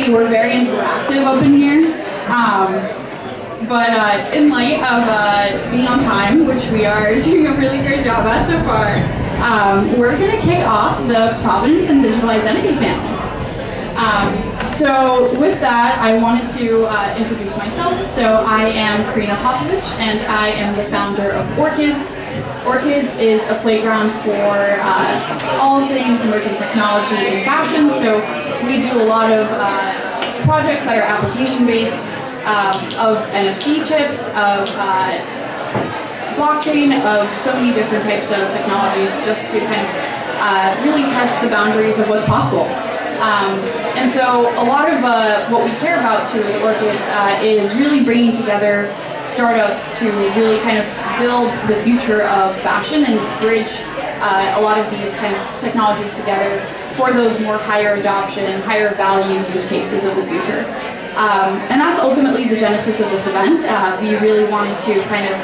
see we're very interactive up in here. But in light of being on time, which we are doing a really great job at so far, we're going to kick off the Provenance and Digital Identity panel. So with that, I wanted to introduce myself. So I am Karina Popovich, and I am the founder of Orchids. Orchids is a playground for all things emerging technology and fashion. So we do a lot of projects that are application-based, of NFC chips, of blockchain, of so many different types of technologies, just to kind of really test the boundaries of what's possible. And so a lot of what we care about too with Orchids is really bringing together startups to really kind of build the future of fashion and bridge a lot of these kind of technologies together for those more higher adoption and higher value use cases of the future. And that's ultimately the genesis of this event. We really wanted to kind of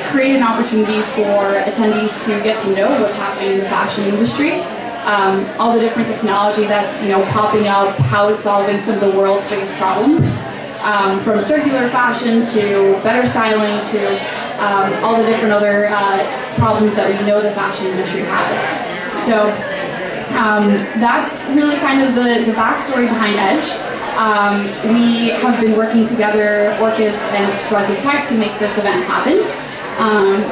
create an opportunity for attendees to get to know what's happening in the fashion industry. All the different technology that's popping up, how it's solving some of the world's biggest problems, from circular fashion to better styling to all the different other problems that we know the fashion industry has. So that's really kind of the backstory behind Edge. We have been working together, Orchids and Spreads of Tech, to make this event happen.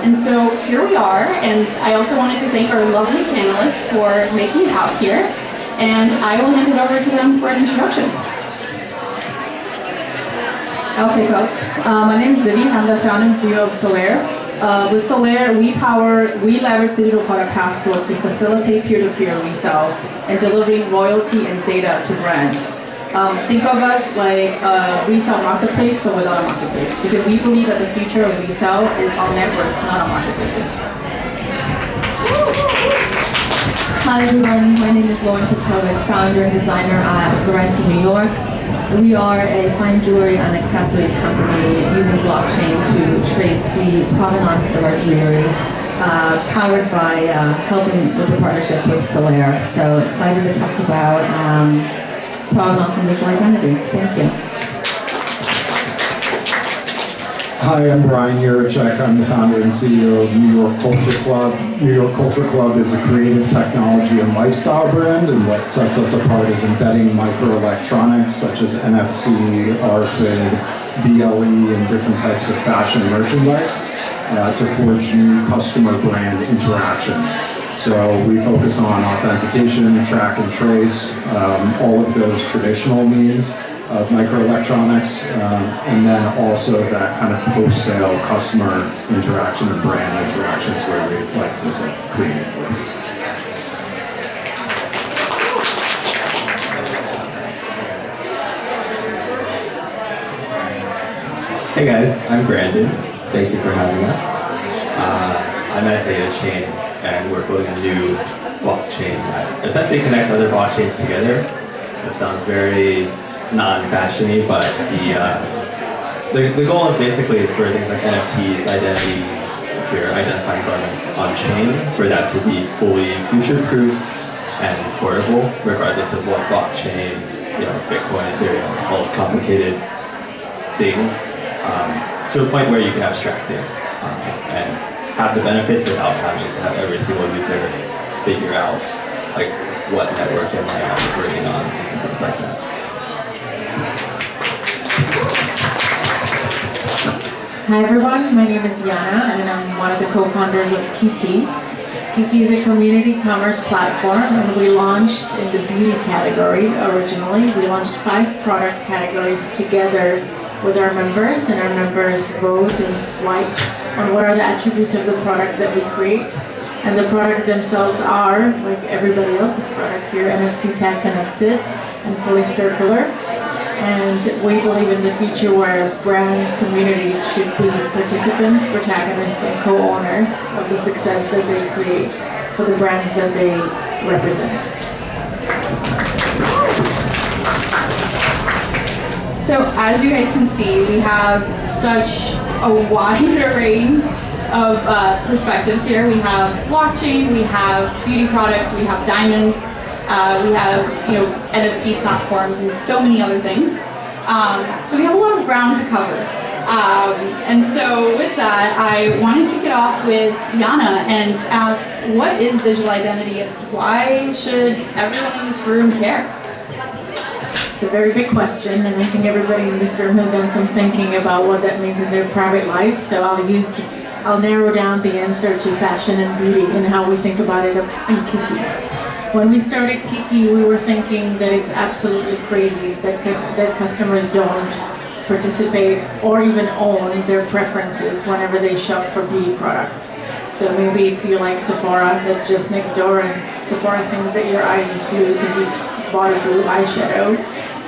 And so here we are, and I also wanted to thank our lovely panelists for making it out here, and I will hand it over to them for an introduction. Okay, cool. My name is Vivi. I'm the founder and CEO of Solaire. With Solaire, we leverage digital product passport to facilitate peer-to-peer resale and delivering royalty and data to brands. Think of us like a resale marketplace, but without a marketplace, because we believe that the future of resale is on network, not on marketplaces. Hi everyone, my name is Lauren Petrovic, founder and designer at Laurenti, New York. We are a fine jewelry and accessories company using blockchain to trace the provenance of our jewelry, powered by helping with the partnership with Solaire. So excited to talk about provenance and digital identity. Thank you. Hi, I'm Brian Yuracek. I'm the founder and CEO of New York Culture Club. New York Culture Club is a creative technology and lifestyle brand, and what sets us apart is embedding microelectronics such as NFC, RFID, BLE, and different types of fashion merchandise to forge new customer brand interactions. So we focus on authentication, track and trace, all of those traditional means of microelectronics, and then also that kind of post-sale customer interaction and brand interactions where we like to say creatively. Hey guys, I'm Brandon. Thank you for having us. I'm at Zeta Chain, and we're building a new blockchain that essentially connects other blockchains together. It sounds very non-fashiony, but the goal is basically for things like NFTs, identity, if you're identifying garments on-chain, for that to be fully future-proof and portable, regardless of what blockchain, Bitcoin, Ethereum, all those complicated things, to a point where you can abstract it and have the benefits without having to have every single user figure out like what network am I operating on and things like that. Hi everyone, my name is Yana and I'm one of the co-founders of Kiki. Kiki is a community commerce platform, and we launched in the beauty category originally. We launched 5 product categories together with our members, and our members vote and swipe on what are the attributes of the products that we create. And the products themselves are, like everybody else's products here, NFC tag connected and fully circular. And we believe in the future where brand communities should be participants, protagonists, and co-owners of the success that they create for the brands that they represent. So as you guys can see, we have such a wide array of perspectives here. We have blockchain, we have beauty products, we have diamonds. We have, NFC platforms and so many other things. So we have a lot of ground to cover. And so with that, I want to kick it off with Jana and ask, what is digital identity and why should everyone in this room care? It's a very big question, and I think everybody in this room has done some thinking about what that means in their private lives. So I'll narrow down the answer to fashion and beauty and how we think about it in Kiki. When we started Kiki, we were thinking that it's absolutely crazy that customers don't participate or even own their preferences whenever they shop for beauty products. So maybe if you like Sephora, that's just next door, and Sephora thinks that your eyes is blue because you bought a blue eyeshadow.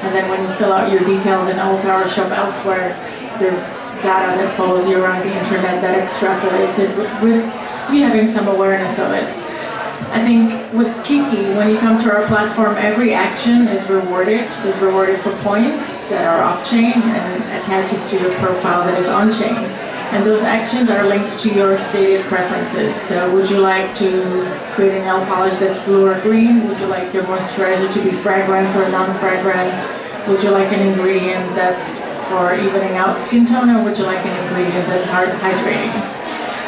And then when you fill out your details in Ulta or shop elsewhere, there's data that follows you around the internet that extrapolates it with you having some awareness of it. I think with Kiki, when you come to our platform, every action is rewarded for points that are off-chain and attaches to your profile that is on-chain. And those actions are linked to your stated preferences. So would you like to create a nail polish that's blue or green? Would you like your moisturizer to be fragrance or non-fragrance? Would you like an ingredient that's for evening out skin tone, or would you like an ingredient that's hydrating?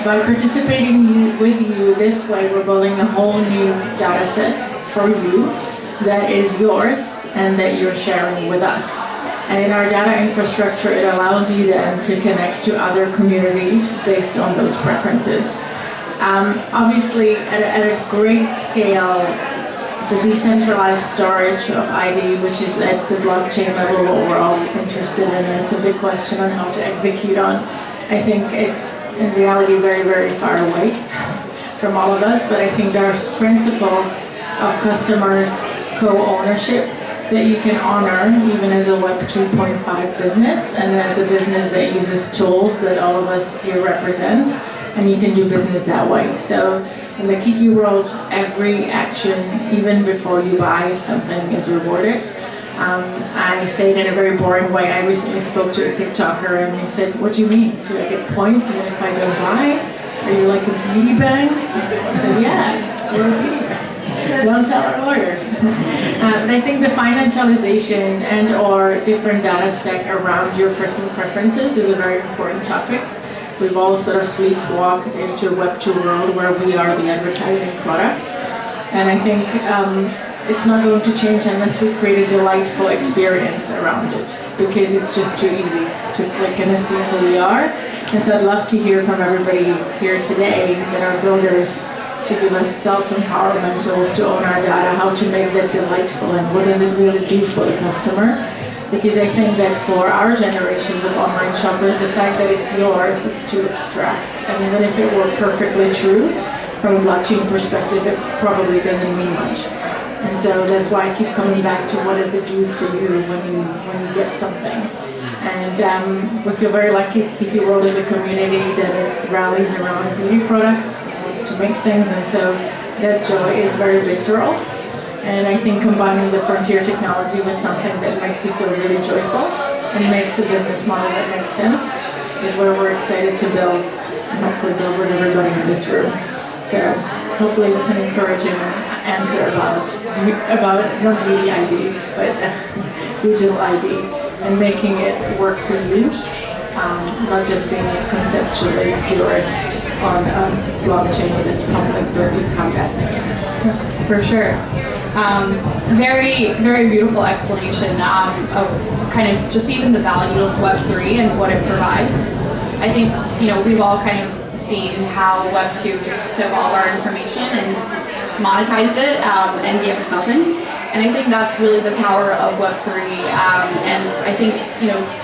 By participating with you this way, we're building a whole new data set for you that is yours and that you're sharing with us. And in our data infrastructure, it allows you then to connect to other communities based on those preferences. Obviously, at a great scale, the decentralized storage of ID, which is at the blockchain level, what we're all interested in, and it's a big question on how to execute on. I think it's in reality very, very far away from all of us, but I think there's principles of customers' co-ownership that you can honor even as a Web 2.5 business and as a business that uses tools that all of us here represent, and you can do business that way. So in the Kiki world, every action, even before you buy something, is rewarded. I say it in a very boring way. I recently spoke to a TikToker and he said, "What do you mean? So I get points even if I don't buy? Are you like a beauty bank?" I said, "Yeah, we're a beauty bank. Don't tell our lawyers." But I think the financialization and or different data stack around your personal preferences is a very important topic. We've all sort of sleepwalked into a Web 2 world where we are the advertising product. And I think it's not going to change unless we create a delightful experience around it, because it's just too easy to click and assume who we are. And so I'd love to hear from everybody here today that are builders to give us self-empowerment tools to own our data, how to make that delightful, and what does it really do for the customer. Because I think that for our generations of online shoppers, the fact that it's yours, it's too abstract. And even if it were perfectly true, from a blockchain perspective, it probably doesn't mean much. And so that's why I keep coming back to what does it do for you when you get something. And we feel very lucky. Kiki World is a community that rallies around beauty products, wants to make things, and so that joy is very visceral. And I think combining the frontier technology with something that makes you feel really joyful and makes a business model that makes sense is where we're excited to build, and hopefully build with everybody in this room. So hopefully that's an encouraging answer about not beauty ID, but digital ID, and making it work for you, not just being a conceptually purist on a blockchain that's public but you can't access. For sure. Very, very beautiful explanation of kind of just even the value of Web3 and what it provides. I think, we've all kind of seen how Web2 just took all of our information and monetized it and gave us nothing. And I think that's really the power of Web3. And I think,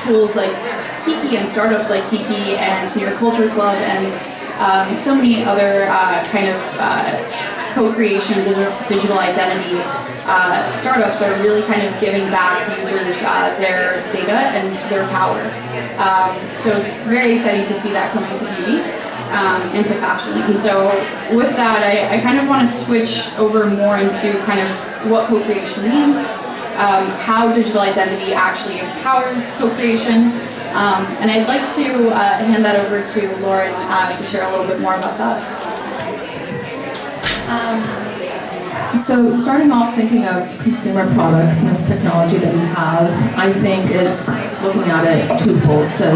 tools like Kiki and startups like Kiki and New York Culture Club and so many other kind of co-creation digital identity startups are really kind of giving back users their data and their power. So it's very exciting to see that come into beauty, into fashion. And so with that, I kind of want to switch over more into kind of what co-creation means, how digital identity actually empowers co-creation. And I'd like to hand that over to Lauren to share a little bit more about that. So starting off thinking of consumer products and this technology that we have, I think it's looking at it twofold. So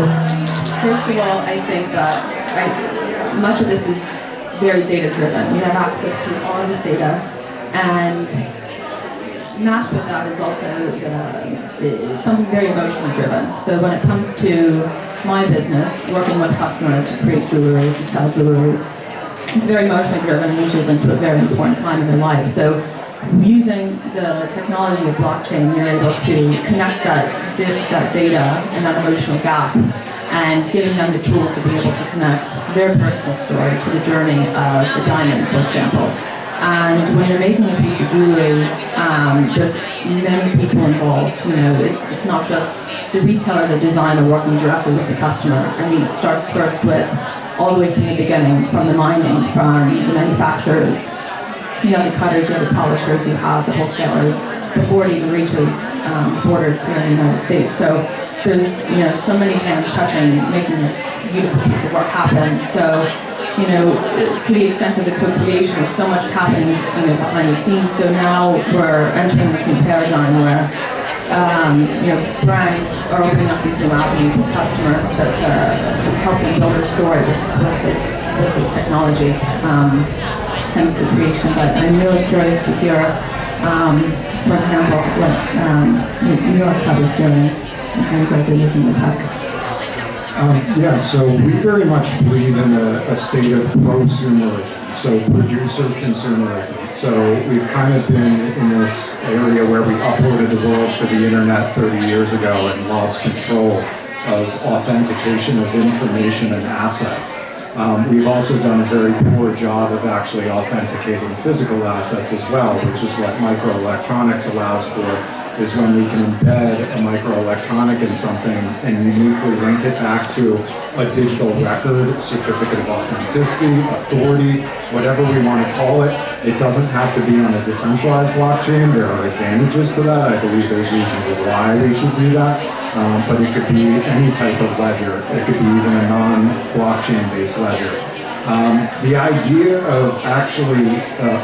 first of all, I think that much of this is very data driven. We have access to all of this data, and matched with that is also something very emotionally driven. So when it comes to my business, working with customers to create jewelry, to sell jewelry, it's very emotionally driven and usually linked to a very important time in their life. So using the technology of blockchain, you're able to connect that data and that emotional gap, and giving them the tools to be able to connect their personal story to the journey of the diamond, for example. And when you're making a piece of jewelry, there's many people involved. You know, it's not just the retailer, the designer working directly with the customer. I mean, it starts first with all the way from the beginning, from the mining, from the manufacturers. You have the cutters, you have the polishers, you have the wholesalers, before it even reaches borders here in the United States. So there's so many hands touching, making this beautiful piece of work happen. So to the extent of the co-creation, there's so much happening behind the scenes. So now we're entering this new paradigm where brands are opening up these new avenues with customers to help them build their story with this technology. Hence the creation. But I'm really curious to hear, for example, what New York Club is doing and how you guys are using the tech. So we very much believe in a state of prosumerism, so producer consumerism. So we've kind of been in this area where we uploaded the world to the internet 30 years ago and lost control of authentication of information and assets. We've also done a very poor job of actually authenticating physical assets as well, which is what microelectronics allows for, is when we can embed a microelectronic in something and uniquely link it back to a digital record, certificate of authenticity, authority, whatever we want to call it. It doesn't have to be on a decentralized blockchain. There are advantages to that. I believe there's reasons of why we should do that. But it could be any type of ledger. It could be even a non-blockchain based ledger. The idea of actually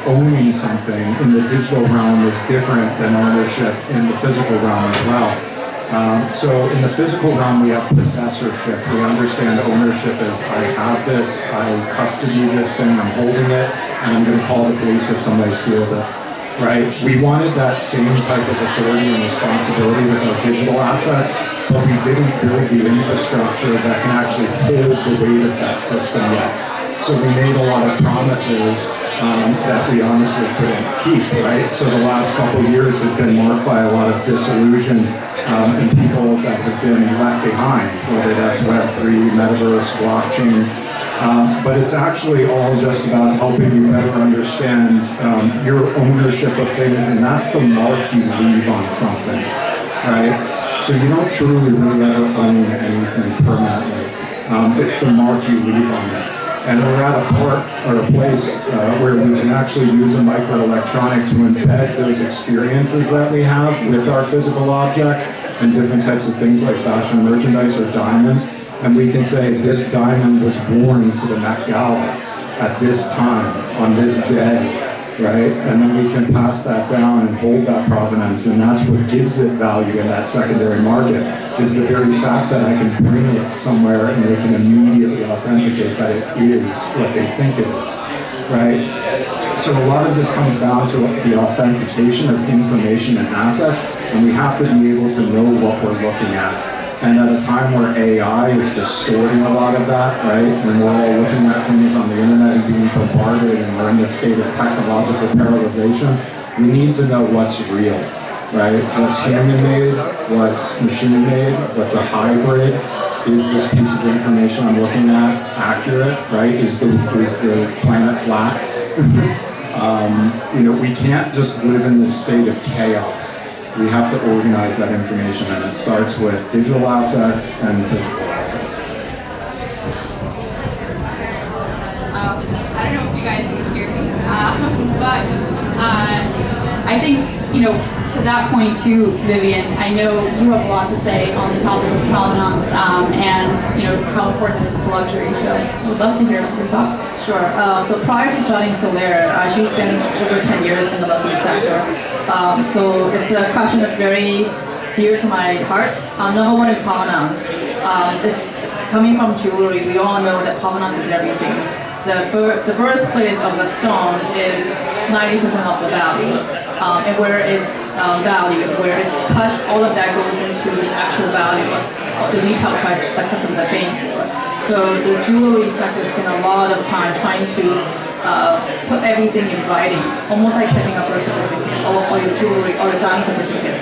owning something in the digital realm is different than ownership in the physical realm as well. So in the physical realm, we have possessorship. We understand ownership as I have this, I custody this thing, I'm holding it, and I'm going to call the police if somebody steals it. Right? We wanted that same type of authority and responsibility with our digital assets, but we didn't build the infrastructure that can actually hold the weight of that system yet. So we made a lot of promises that we honestly couldn't keep, right? So the last couple of years have been marked by a lot of disillusion and people that have been left behind, whether that's Web3, Metaverse, blockchains. But it's actually all just about helping you better understand your ownership of things, and that's the mark you leave on something, right? So you don't truly really ever own anything permanently. It's the mark you leave on it. And we're at a part or a place where we can actually use a microelectronic to embed those experiences that we have with our physical objects and different types of things like fashion merchandise or diamonds. And we can say this diamond was worn to the Met Gala at this time, on this day, right? And then we can pass that down and hold that provenance, and that's what gives it value in that secondary market, is the very fact that I can bring it somewhere and they can immediately authenticate that it is what they think it is, right? So a lot of this comes down to the authentication of information and assets, and we have to be able to know what we're looking at. And at a time where AI is distorting a lot of that, right? When we're all looking at things on the internet and being bombarded and we're in this state of technological paralyzation, we need to know what's real, right? What's human-made, what's machine-made, what's a hybrid. Is this piece of information I'm looking at accurate, right? Is the planet flat? We can't just live in this state of chaos. We have to organize that information, and it starts with digital assets and physical assets. I don't know if you guys can hear me, but I think, to that point too, Vivian, I know you have a lot to say on the topic of provenance and how important it is to luxury. So we'd love to hear your thoughts. Sure. So prior to starting Solaire, I actually spent over 10 years in the luxury sector. So it's a question that's very dear to my heart. Number one is provenance. Coming from jewelry, we all know that provenance is everything. The birthplace of the stone is 90% of the value. And where it's valued, where it's cut, all of that goes into the actual value of the retail price that customers are paying for. So the jewelry sector spent a lot of time trying to put everything in writing, almost like having a birth certificate or your jewelry or a diamond certificate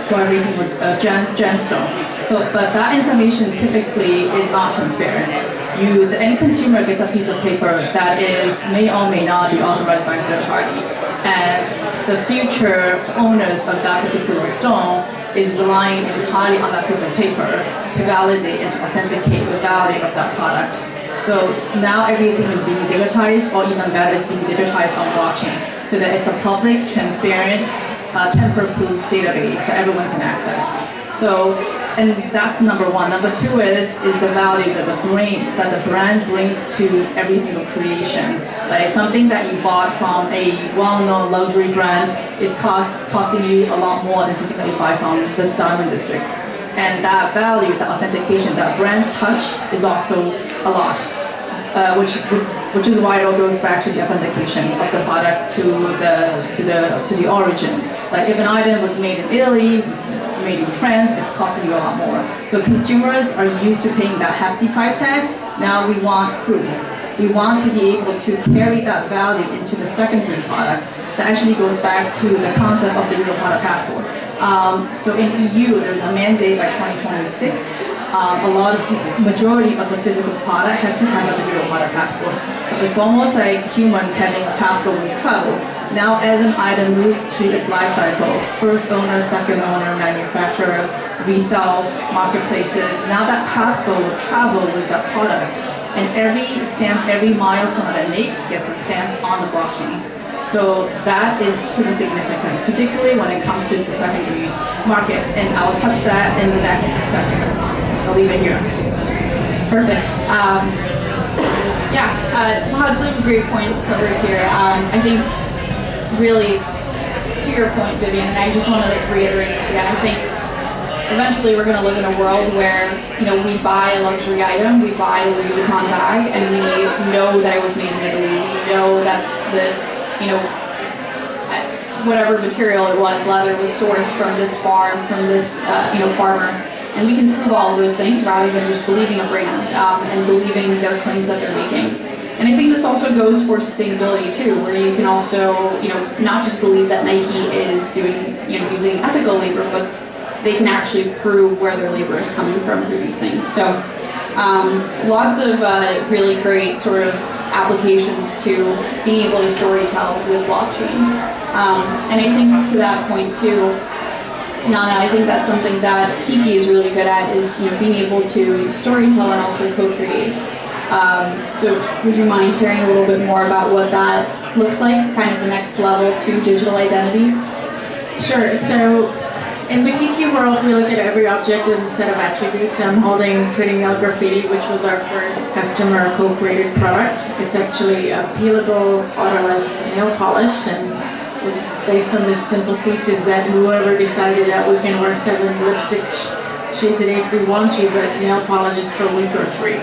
for every single gemstone. So, but that information typically is not transparent. The end consumer gets a piece of paper that may or may not be authorized by a third party. And the future owners of that particular stone is relying entirely on that piece of paper to validate and to authenticate the value of that product. So now everything is being digitized, or even better, is being digitized on blockchain, so that it's a public, transparent, tamper-proof database that everyone can access. So, and that's number one. Number two is the value that the brand brings to every single creation. Like something that you bought from a well-known luxury brand is costing you a lot more than something that you buy from the Diamond District. And that value, that authentication, that brand touch is also a lot, which is why it all goes back to the authentication of the product to the origin. Like if an item was made in Italy, was made in France, it's costing you a lot more. So consumers are used to paying that hefty price tag. Now we want proof. We want to be able to carry that value into the secondary product. That actually goes back to the concept of the Euro product passport. So in EU, there's a mandate by 2026. Majority of the physical product has to have a digital product passport. So it's almost like humans having a passport when you travel. Now as an item moves through its life cycle, first owner, second owner, manufacturer, resale, marketplaces, now that passport will travel with that product. And every stamp, every milestone that it makes gets a stamp on the blockchain. So that is pretty significant, particularly when it comes to the secondary market. And I'll touch that in the next sector. So I'll leave it here. Perfect. Lots of great points covered here. I think really, to your point, Vivian, and I just want to reiterate this again, I think eventually we're going to live in a world where, we buy a luxury item, we buy a Louis Vuitton bag, and we know that it was made in Italy. We know that whatever material it was, leather was sourced from this farm, from this, farmer. And we can prove all of those things rather than just believing a brand and believing their claims that they're making. And I think this also goes for sustainability too, where you can also, not just believe that Nike is doing, using ethical labor, but they can actually prove where their labor is coming from through these things. So lots of really great sort of applications to being able to storytell with blockchain. And I think to that point too, Nana, I think that's something that Kiki is really good at, is being able to storytell and also co-create. So would you mind sharing a little bit more about what that looks like, kind of the next level to digital identity? Sure. So in the Kiki world, we look at every object as a set of attributes. I'm holding Pretty Nail Graffiti, which was our first customer co-created product. It's actually a peelable, odorless nail polish, and was based on this simple thesis that whoever decided that we can wear 7 lipstick shades a day if we want to, but nail polish is for a week or 3.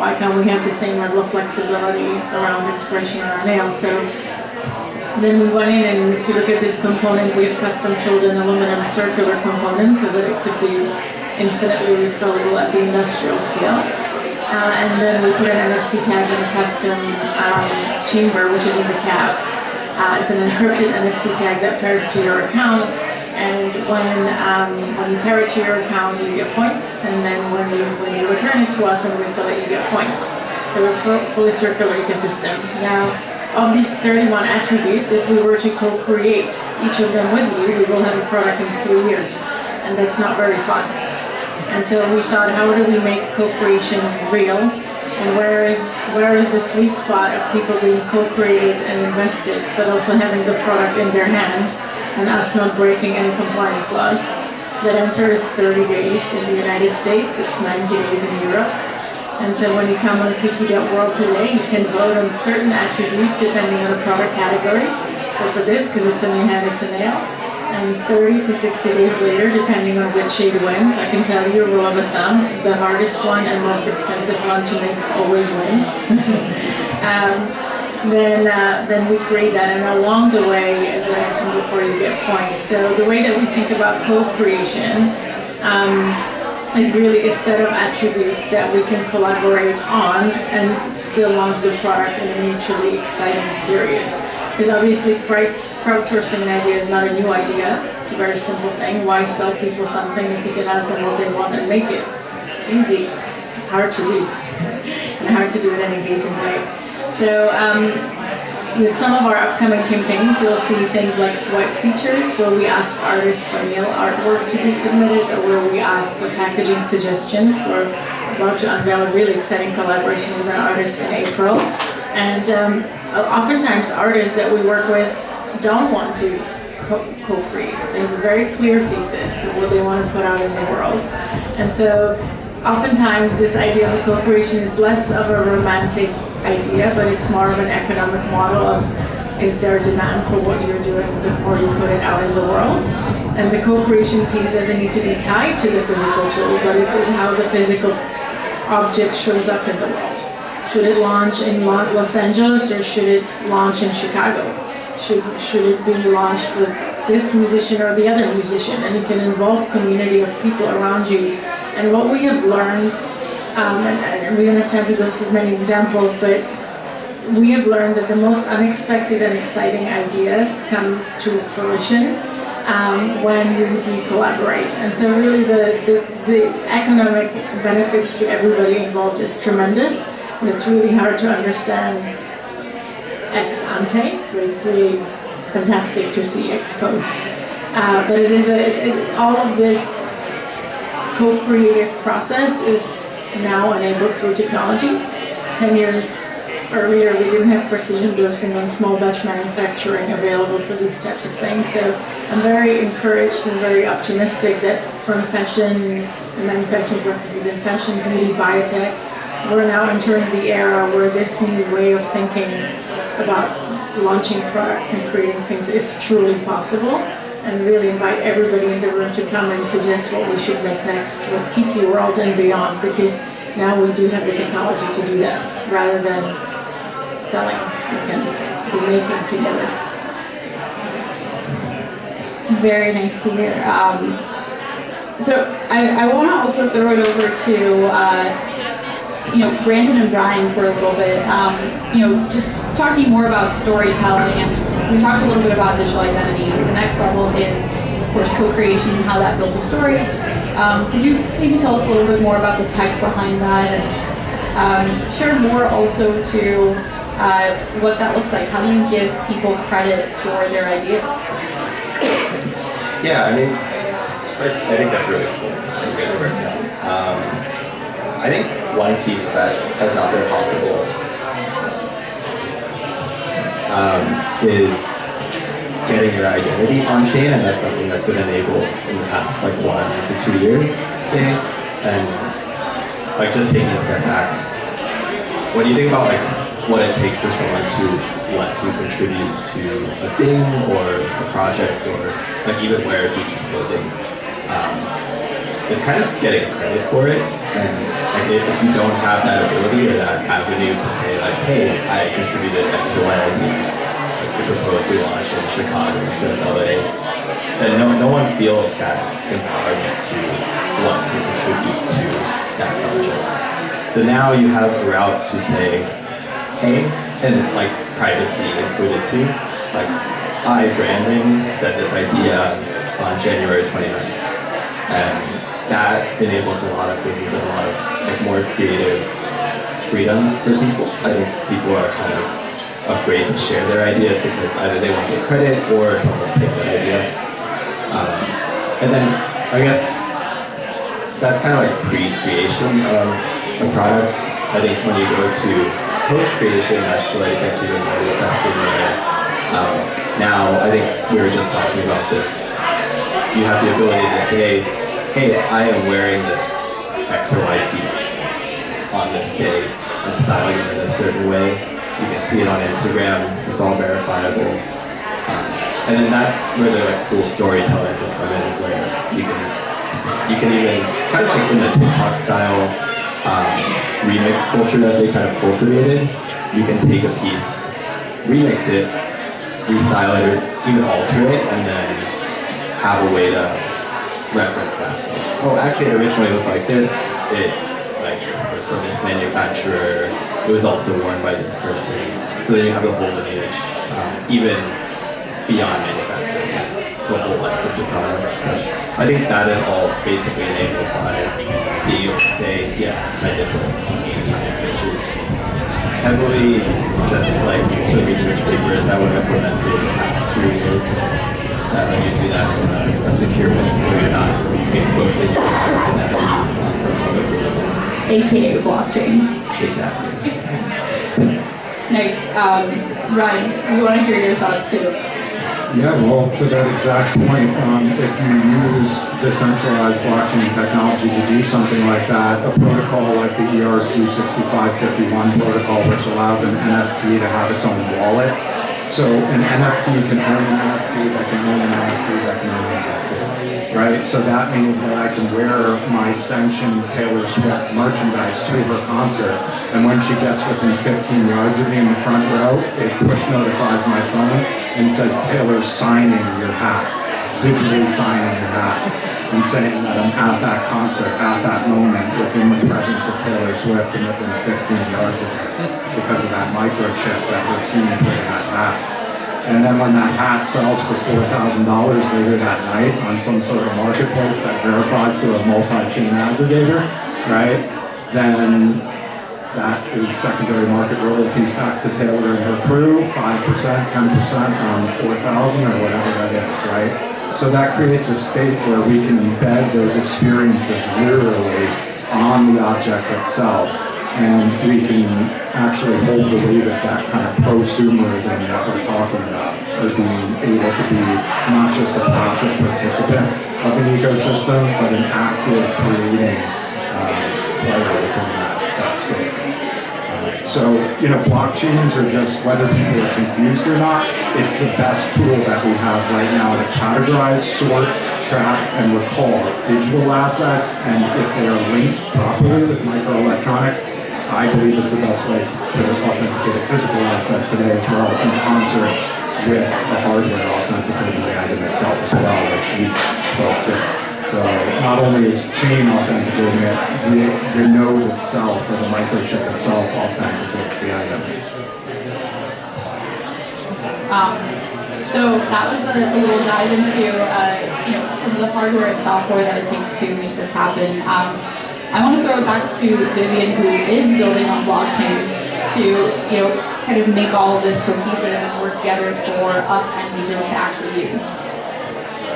Why can't we have the same level of flexibility around expression on our nails? So then we went in, and if you look at this component, we have custom chosen aluminum circular component so that it could be infinitely refillable at the industrial scale. And then we put an NFC tag in a custom chamber, which is in the cap. It's an encrypted NFC tag that pairs to your account, and when you pair it to your account, you get points, and then when you return it to us and refill it, you get points. So we're a fully circular ecosystem. Now, of these 31 attributes, if we were to co-create each of them with you, we will have a product in 3 years, and that's not very fun. And so we thought, how do we make co-creation real? And where is the sweet spot of people being co-created and invested, but also having the product in their hand and us not breaking any compliance laws? That answer is 30 days in the United States, it's 90 days in Europe. And so when you come on Kiki.world today, you can vote on certain attributes depending on the product category. So for this, because it's in your hand, it's a nail. And 30 to 60 days later, depending on which shade wins, I can tell you a rule of a thumb, the hardest one and most expensive one to make always wins. Then we create that, and along the way, as I mentioned before, you get points. So the way that we think about co-creation is really a set of attributes that we can collaborate on and still launch the product in a mutually exciting period. Because obviously crowdsourcing an idea is not a new idea. It's a very simple thing. Why sell people something if you can ask them what they want and make it? Easy. It's hard to do. And hard to do in an engaging way. So with some of our upcoming campaigns, you'll see things like swipe features, where we ask artists for nail artwork to be submitted, or where we ask for packaging suggestions. We're about to unveil a really exciting collaboration with an artist in April. And oftentimes artists that we work with don't want to co-create. They have a very clear thesis of what they want to put out in the world. And so oftentimes this idea of a co-creation is less of a romantic idea, but it's more of an economic model of, is there demand for what you're doing before you put it out in the world? And the co-creation piece doesn't need to be tied to the physical tool, but it's how the physical object shows up in the world. Should it launch in Los Angeles, or should it launch in Chicago? Should it be launched with this musician or the other musician? And you can involve community of people around you. And what we have learned, and we don't have time to go through many examples, but we have learned that the most unexpected and exciting ideas come to fruition when you do collaborate. And so really the economic benefits to everybody involved is tremendous. And it's really hard to understand ex ante, but it's really fantastic to see ex post. But it is all of this co-creative process is now enabled through technology. 10 years earlier, we didn't have precision dosing and small batch manufacturing available for these types of things. So I'm very encouraged and very optimistic that from fashion and manufacturing processes in fashion, beauty, biotech, we're now entering the era where this new way of thinking about launching products and creating things is truly possible, and really invite everybody in the room to come and suggest what we should make next with Kiki World and beyond, because now we do have the technology to do that. Rather than selling, we can be making together. Very nice to hear. So I want to also throw it over to Brandon and Brian for a little bit. Just talking more about storytelling, and we talked a little bit about digital identity. The next level is, of course, co-creation and how that built a story. Could you maybe tell us a little bit more about the tech behind that, and share more also to what that looks like? How do you give people credit for their ideas? Yeah, I mean, first, I think that's really cool that you guys are working on. I think one piece that has not been possible is getting your identity on chain, and that's something that's been enabled in the past 1 to 2 years, say. And just taking a step back, when you think about what it takes for someone to want to contribute to a thing or a project, or even wear a piece of clothing, it's kind of getting credit for it. And if you don't have that ability or that avenue to say hey, I contributed X or Y idea, the proposed we launched in Chicago instead of LA, then no one feels that empowerment to want to contribute to that project. So now you have a route to say, hey, and privacy included too. I, Brandon, said this idea on January 29th. And that enables a lot of things and a lot of more creative freedom for people. I think people are kind of afraid to share their ideas because either they won't get credit or someone will take that idea. And then I guess that's kind of pre-creation of a product. I think when you go to post-creation, that's where it gets even more interesting, where Now, I think we were just talking about this. You have the ability to say, hey, I am wearing this X or Y piece on this day. I'm styling it in a certain way. You can see it on Instagram. It's all verifiable. And then that's where the cool storytelling can come in, where you can even, kind of like in the TikTok style remix culture that they kind of cultivated, you can take a piece, remix it, restyle it, or even alter it, and then have a way to reference that. Oh, actually it originally looked like this, it was from this manufacturer, it was also worn by this person. So then you have the whole lineage, even beyond manufacturing, the whole life of the product. So I think that is all basically enabled by being able to say, yes, I did this on this time, which is heavily just like some research papers that were implemented in the past 3 years that let you do that in a secure way where you're not exposing your identity on some public database. AKA blockchain. Exactly. Nice. Ryan, we want to hear your thoughts too. Yeah, well, to that exact point, if you use decentralized blockchain technology to do something like that, a protocol like the ERC6551 protocol, which allows an NFT to have its own wallet. So an NFT can own an NFT, that can own an NFT, that can own an NFT, right? So that means that I can wear my sanctioned Taylor Swift merchandise to her concert, and when she gets within 15 yards of me in the front row, it push notifies my phone and says Taylor's signing your hat, digitally signing your hat, and saying that I'm at that concert, at that moment, within the presence of Taylor Swift and within 15 yards of her, because of that microchip that her team put in that hat. And then when that hat sells for $4,000 later that night on some sort of marketplace that verifies to a multi-chain aggregator, right, then that is secondary market royalties back to Taylor and her crew, 5%, 10% on 4,000 or whatever that is, right? So that creates a state where we can embed those experiences literally on the object itself, and we can actually hold the weight of that kind of prosumerism that we're talking about, or being able to be not just a passive participant of an ecosystem, but an active creating player within that space. So, blockchains are just, whether people are confused or not, it's the best tool that we have right now to categorize, sort, track, and recall digital assets, and if they are linked properly with microelectronics, I believe it's the best way to authenticate a physical asset today as well, in concert with the hardware authenticating the item itself as well, which you spoke to. So not only is chain authenticating it, the node itself or the microchip itself authenticates the item. So that was a little dive into some of the hardware and software that it takes to make this happen. I want to throw it back to Vivian, who is building on blockchain to kind of make all of this cohesive and work together for us end users to actually use.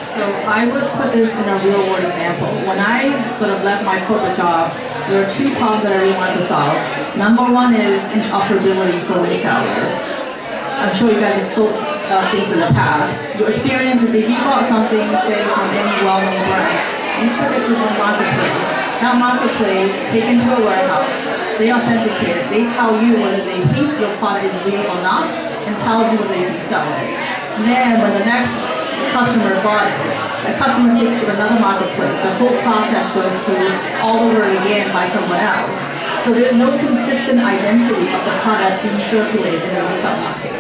So I would put this in a real world example. When I sort of left my corporate job, there are 2 problems that I really wanted to solve. Number 1 is interoperability for resellers. I'm sure you guys have sold things in the past. Your experience is if you bought something, say from any well-known brand, you took it to one marketplace. That marketplace, take it to a warehouse. They authenticate it. They tell you whether they think your product is real or not, and tells you whether you can sell it. And then when the next customer bought it, the customer takes to another marketplace. The whole process goes through all over again by someone else. So there's no consistent identity of the products being circulated in the resale market,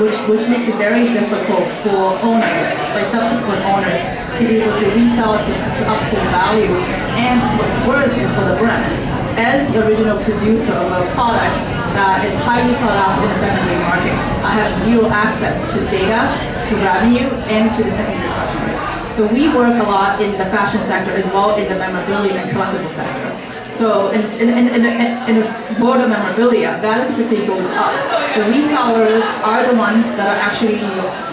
which makes it very difficult for owners, like subsequent owners, to be able to resell, to uphold value. And what's worse is for the brands. As the original producer of a product that is highly sought after in the secondary market, I have zero access to data, to revenue, and to the secondary customers. So we work a lot in the fashion sector as well in the memorabilia and collectible sector. So in a world of memorabilia, value typically goes up. The resellers are the ones that are actually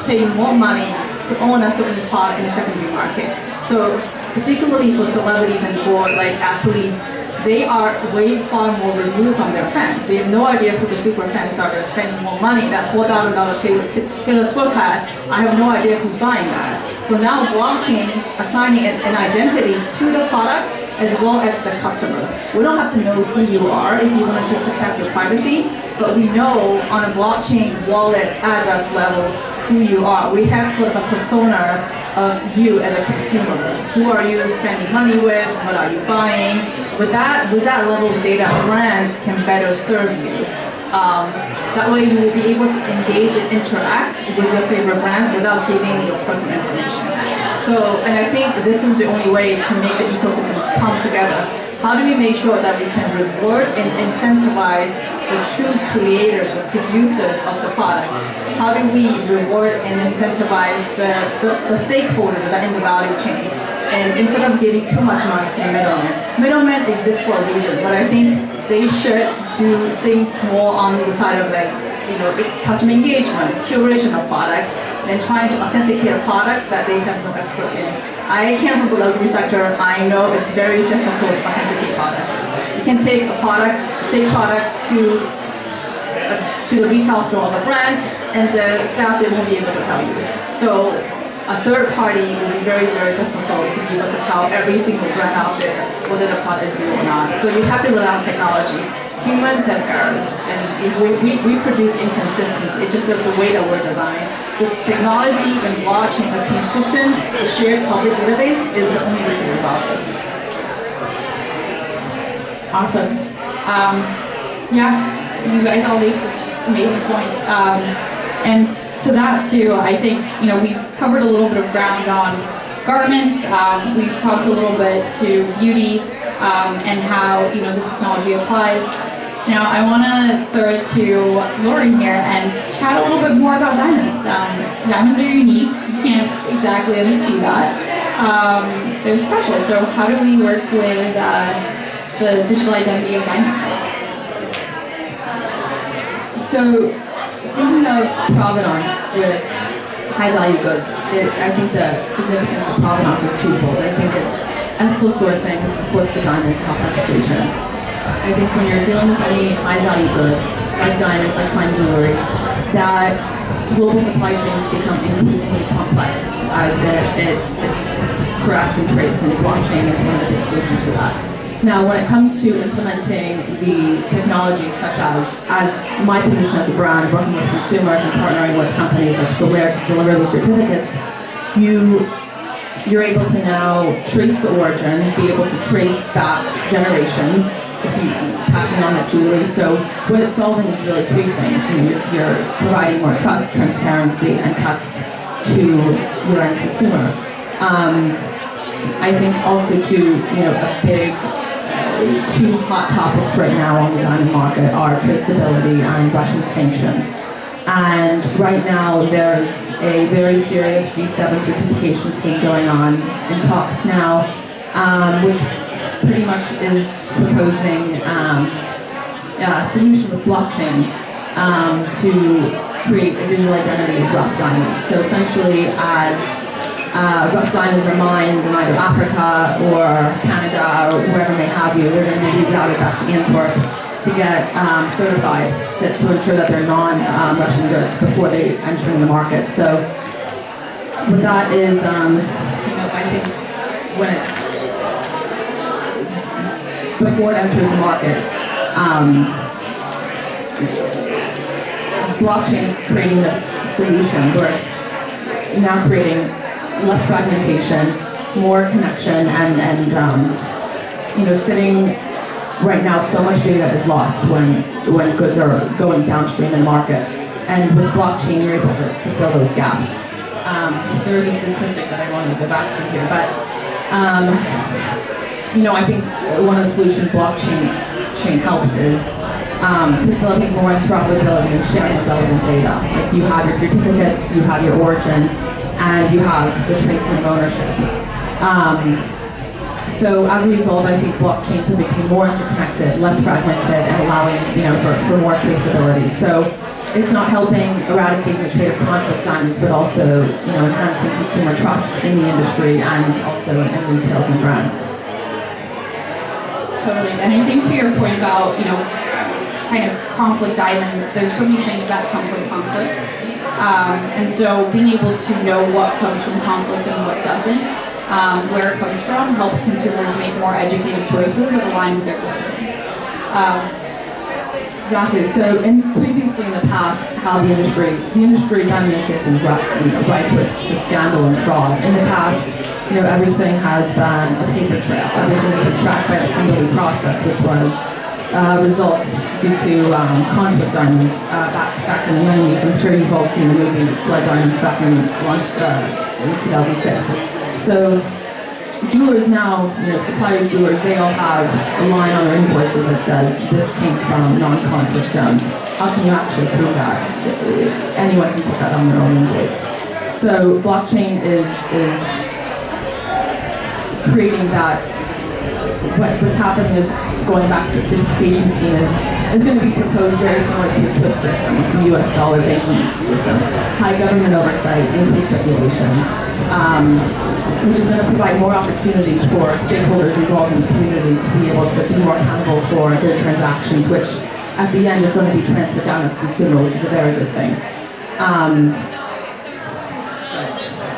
paying more money to own a certain product in the secondary market. So particularly for celebrities and for like athletes, they are way far more removed from their fans. They have no idea who the super fans are. They're spending more money. That $4,000 Taylor Swift hat, I have no idea who's buying that. So now blockchain assigning an identity to the product as well as the customer. We don't have to know who you are if you wanted to protect your privacy, but we know on a blockchain wallet address level who you are. We have sort of a persona of you as a consumer. Who are you spending money with? What are you buying? With that level of data, brands can better serve you. That way you will be able to engage and interact with your favorite brand without giving your personal information. So, and I think this is the only way to make the ecosystem come together. How do we make sure that we can reward and incentivize the true creators, the producers of the product? How do we reward and incentivize the stakeholders that are in the value chain? And instead of giving too much money to the middlemen exist for a reason, but I think they should do things more on the side of customer engagement, curation of products, and trying to authenticate a product that they have no expert in. I came from the luxury sector. I know it's very difficult to authenticate products. You can take a product, a fake product to the retail store of a brand, and the staff, they won't be able to tell you. So a third party will be very, very difficult to be able to tell every single brand out there whether the product is real or not. So you have to rely on technology. Humans have errors, and if we produce inconsistency. It's just the way that we're designed. Just technology and blockchain, a consistent shared public database is the only way to resolve this. Awesome. Yeah, you guys all make such amazing points. And to that too, I think we've covered a little bit of ground on garments. We've talked a little bit to beauty and how this technology applies. Now I want to throw it to Lauren here and chat a little bit more about diamonds. Diamonds are unique. You can't exactly unsee that. They're special. So how do we work with the digital identity of diamonds? So, thinking of provenance with high-value goods, I think the significance of provenance is twofold. I think it's ethical sourcing, of course, for diamonds and authentication. I think when you're dealing with any high-value good, like diamonds, like fine jewelry, that global supply chains become increasingly complex as it's tracked and traced, and blockchain is one of the big solutions for that. Now, when it comes to implementing the technology, such as my position as a brand, working with consumers and partnering with companies like Solaire to deliver these certificates, you're able to now trace the origin, be able to trace back generations, if you passing on that jewelry. So what it's solving is really three things. You're providing more trust, transparency, and trust to your end consumer. I think also a big two hot topics right now on the diamond market are traceability and Russian sanctions. And right now there's a very serious G7 certification scheme going on in talks now, which pretty much is proposing a solution with blockchain to create a digital identity of rough diamonds. So essentially, as rough diamonds are mined in either Africa or Canada or wherever they have you, they're going to be routed back to Antwerp to get certified to ensure that they're non-Russian goods before they enter in the market. So what that is, I think before it enters the market, blockchain is creating this solution where it's now creating less fragmentation, more connection, and sitting right now, so much data is lost when goods are going downstream in the market, and with blockchain, you're able to fill those gaps. There is a statistic that I wanted to go back to here, but I think one of the solutions blockchain helps is facilitate more interoperability and sharing of relevant data. Like you have your certificates, you have your origin, and you have the tracing of ownership. So as a result, I think blockchains are becoming more interconnected, less fragmented, and allowing for more traceability. So it's not helping eradicate the trade of conflict diamonds, but also enhancing consumer trust in the industry and also in retailers and brands. Totally. And I think to your point about, kind of conflict diamonds, there's so many things that come from conflict. And so being able to know what comes from conflict and what doesn't, where it comes from, helps consumers make more educated choices that align with their decisions. Exactly. So, previously in the past, how the diamond industry has been rife with scandal and fraud. In the past, everything has been a paper trail. Everything has been tracked by the Kimberley process, which was a result due to conflict diamonds back in the 90s. I'm sure you've all seen the movie Blood Diamonds back when it launched in 2006. So jewelers now, suppliers, jewelers, they all have a line on their invoices that says this came from non-conflict zones. How can you actually prove that? Anyone can put that on their own invoice. So blockchain is creating that. What's happening is, going back to the certification scheme, is going to be proposed very similar to the SWIFT system, the U.S. dollar banking system. High government oversight, increased regulation, which is going to provide more opportunity for stakeholders involved in the community to be able to be more accountable for their transactions, which at the end is going to be transferred down to the consumer, which is a very good thing. I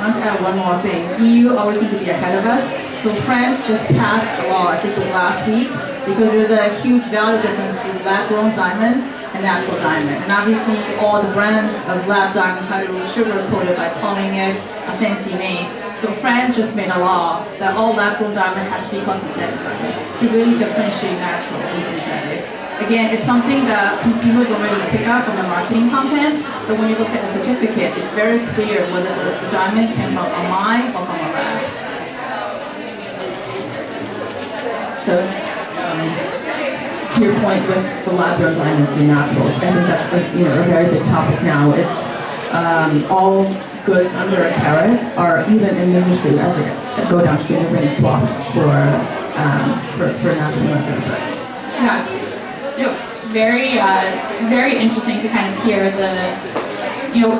want to add one more thing. EU always need to be ahead of us. So France just passed a law, I think it was last week, because there's a huge value difference with lab-grown diamond and natural diamond. And obviously all the brands of lab diamond try to sugarcoat it by calling it a fancy name. So France just made a law that all lab-grown diamond has to be called synthetic diamond to really differentiate natural and synthetic. Again, it's something that consumers already pick up from the marketing content, but when you look at the certificate, it's very clear whether the diamond came from a mine or from a lab. So, to your point with the lab-grown diamond and naturals, I think that's a very big topic now. It's all goods under a carat are, even in the industry, as they go downstream, they're being swapped for natural leather. Yeah. Very, very interesting to kind of hear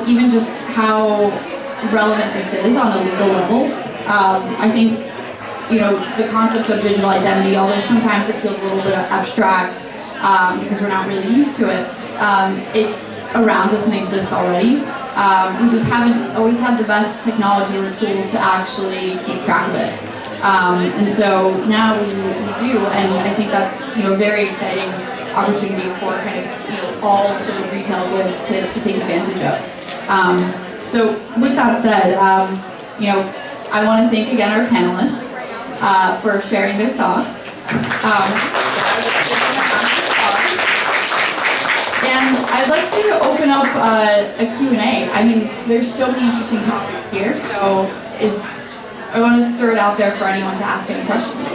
even just how relevant this is on a legal level. I think, the concept of digital identity, although sometimes it feels a little bit abstract because we're not really used to it, it's around us and exists already. We just haven't always had the best technology or tools to actually keep track of it. And so now we do, and I think that's, very exciting opportunity for kind of, all sort of retail goods to take advantage of. So with that said, I want to thank again our panelists for sharing their thoughts. And I'd like to open up a Q&A. I mean, there's so many interesting topics here, so I want to throw it out there for anyone to ask any questions.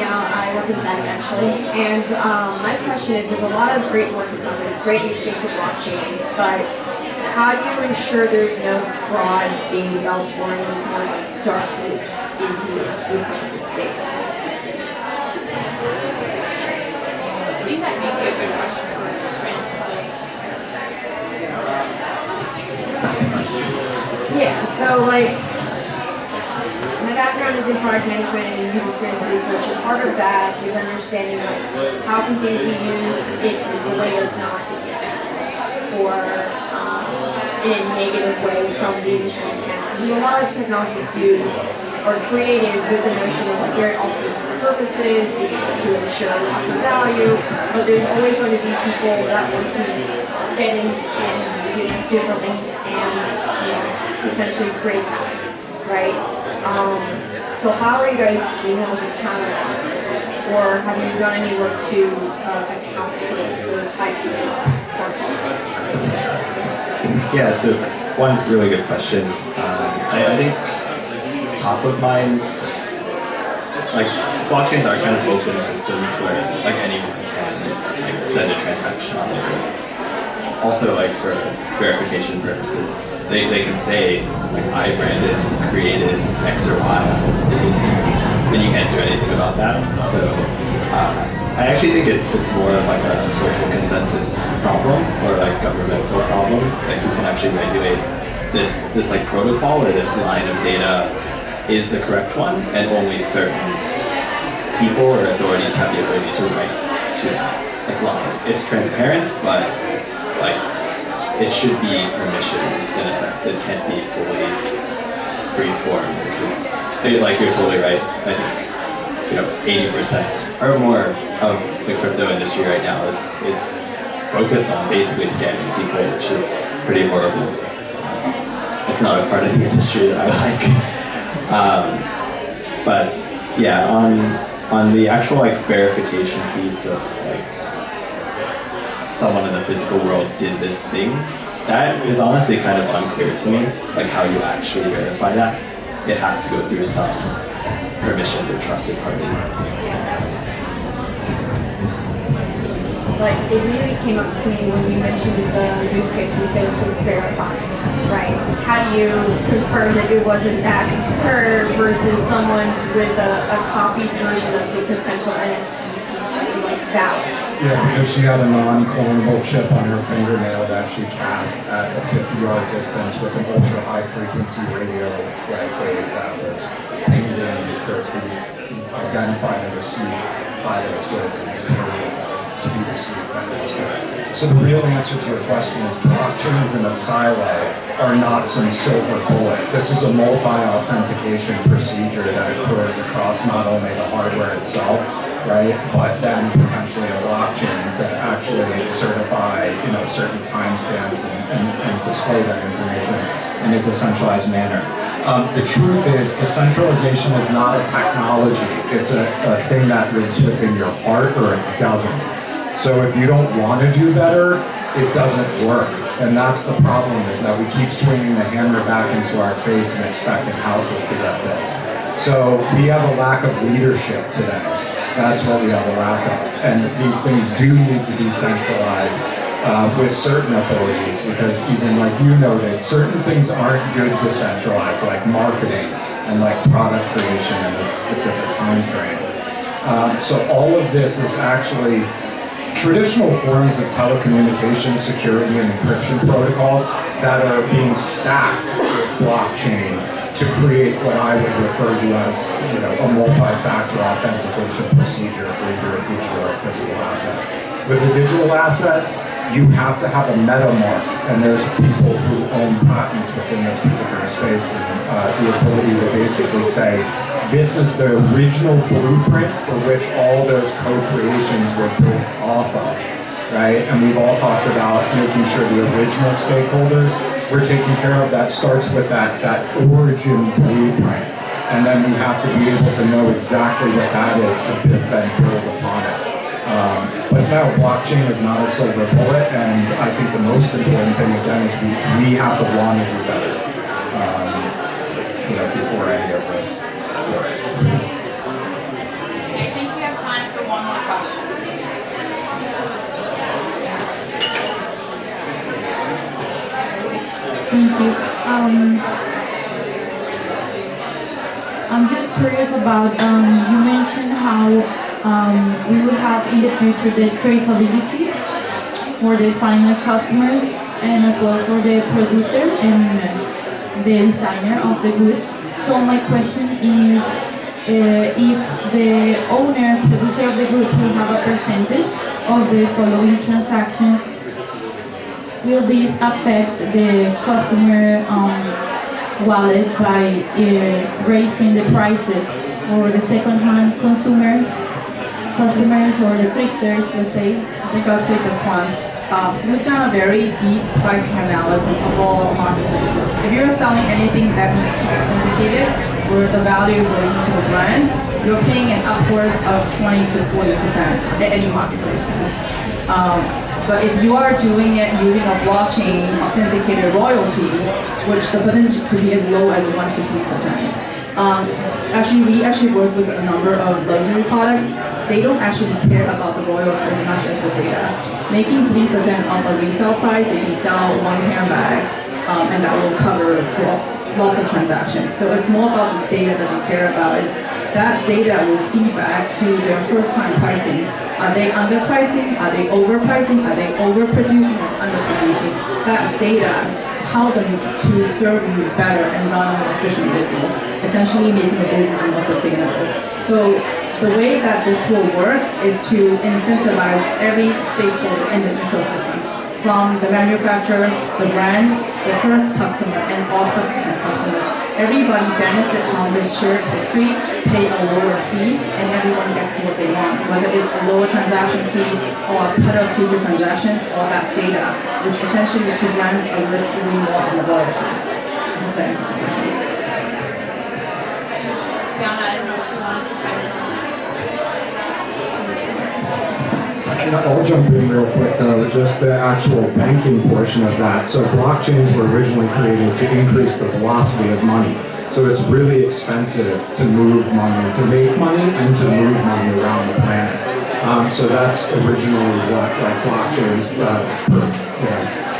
I work in tech actually, and my question is, there's a lot of great work, it sounds like a great use case for blockchain, but how do you ensure there's no fraud being developed or any kind of dark loops being used with some of this data? I think that may be a good question for Brent. Yeah, so my background is in product management and user experience research, and part of that is understanding how can things be used in a way that's not expected or in a negative way from the initial intent. Because a lot of technologies used are created with the notion of very altruistic purposes, being able to ensure lots of value, but there's always going to be people that want to get in and use it differently and potentially create havoc, right? So how are you guys being able to counterbalance that? Or have you done any work to account for those types of parties? Yeah, so one really good question. I think top of mind, blockchains are kind of open systems where anyone can send a transaction on there. Also, for verification purposes, they can say, I branded, created X or Y on this date, and you can't do anything about that. So I actually think it's more of like a social consensus problem or like governmental problem, like who can actually regulate this like protocol or this line of data is the correct one, and only certain people or authorities have the ability to write to that like line. It's transparent, but like it should be permissioned in a sense. It can't be fully free form because like you're totally right. I think 80% or more of the crypto industry right now is focused on basically scamming people, which is pretty horrible. It's not a part of the industry that I like. But yeah, on the actual like verification piece of like someone in the physical world did this thing, that is honestly kind of unclear to me, like how you actually verify that. It has to go through some permissioned or trusted party. Like, it really came up to me when you mentioned the use case retailers would verify, right? How do you confirm that it was in fact her versus someone with a copied version of the potential NFT piece that would like valid? Yeah, because she had a non-clonable chip on her fingernail that she cast at a 50-yard distance with an ultra-high frequency radio wave that was pinged in to be identified and received by those goods and encoded to be received by those goods. So the real answer to your question is blockchains in a silo are not some silver bullet. This is a multi-authentication procedure that occurs across not only the hardware itself, right, but then potentially a blockchain to actually certify, certain timestamps and display that information in a decentralized manner. The truth is, decentralization is not a technology. It's a thing that lives within your heart, or it doesn't. So if you don't want to do better, it doesn't work. And that's the problem, is that we keep swinging the hammer back into our face and expecting houses to get built. So we have a lack of leadership today. That's what we have a lack of. And these things do need to be centralized with certain authorities, because even like you noted, certain things aren't good decentralized, like marketing and like product creation in a specific time frame. So all of this is actually traditional forms of telecommunication security and encryption protocols that are being stacked with blockchain to create what I would refer to as, a multi-factor authentication procedure for either a digital or physical asset. With a digital asset, you have to have a meta mark, and there's people who own patents within this particular space, and the ability to basically say, this is the original blueprint for which all those co-creations were built off of, right? And we've all talked about making sure the original stakeholders we're taking care of. That starts with that origin blueprint. And then we have to be able to know exactly what that is to then build upon it. But no, blockchain is not a silver bullet, and I think the most important thing, again, is we have to want to do better, before any of this works. I think we have time for one more question. Thank you. I'm just curious about, you mentioned how we will have in the future the traceability for the final customers and as well for the producer and the designer of the goods. So my question is, if the owner, producer of the goods will have a percentage of the following transactions, will this affect the customer wallet by raising the prices for the second-hand customers or the thrifters, let's say? I think I'll take this one. So we've done a very deep pricing analysis of all marketplaces. If you're selling anything that needs to be authenticated, or the value going to a brand, you're paying an upwards of 20 to 40% at any marketplaces. But if you are doing it using a blockchain authenticated royalty, which the potential could be as low as 1 to 3%. We work with a number of luxury products. They don't actually care about the royalty as much as the data. Making 3% of a resale price, they can sell one handbag, and that will cover for lots of transactions. So it's more about the data that they care about. Is that data will feed back to their first-time pricing. Are they underpricing? Are they overpricing? Are they overproducing or underproducing? That data help them to serve you better and run a more efficient business, essentially making the business more sustainable. So the way that this will work is to incentivize every stakeholder in the ecosystem, from the manufacturer, the brand, the first customer, and all subsequent customers. Everybody benefit from this shared history, pay a lower fee, and everyone gets what they want, whether it's a lower transaction fee or a cut of future transactions or that data, which essentially the two brands are really more in the loyalty. I hope that answers your question. Fiona, I don't know if you wanted to try to I'll jump in real quick though, just the actual banking portion of that. So blockchains were originally created to increase the velocity of money. So it's really expensive to move money, to make money, and to move money around the planet. So that's originally what blockchains,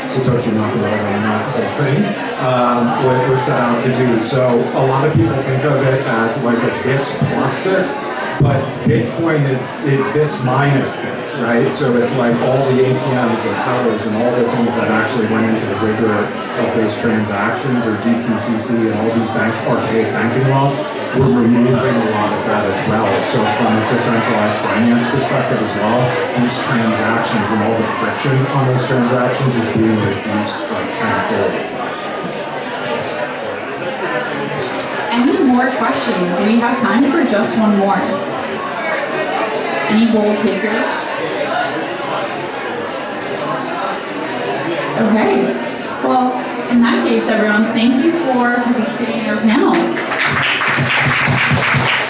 Satoshi Nakamoto and that whole thing was set out to do. So a lot of people think of it as like a this plus this. But Bitcoin is this minus this, right? So it's like all the ATMs and tellers and all the things that actually went into the rigor of those transactions, or DTCC and all these archaic banking laws, we're removing a lot of that as well. So from a decentralized finance perspective as well, these transactions and all the friction on those transactions is being reduced like tenfold. Any more questions? We have time for just one more. Any bold takers? Okay. Well, in that case, everyone, thank you for participating in our panel.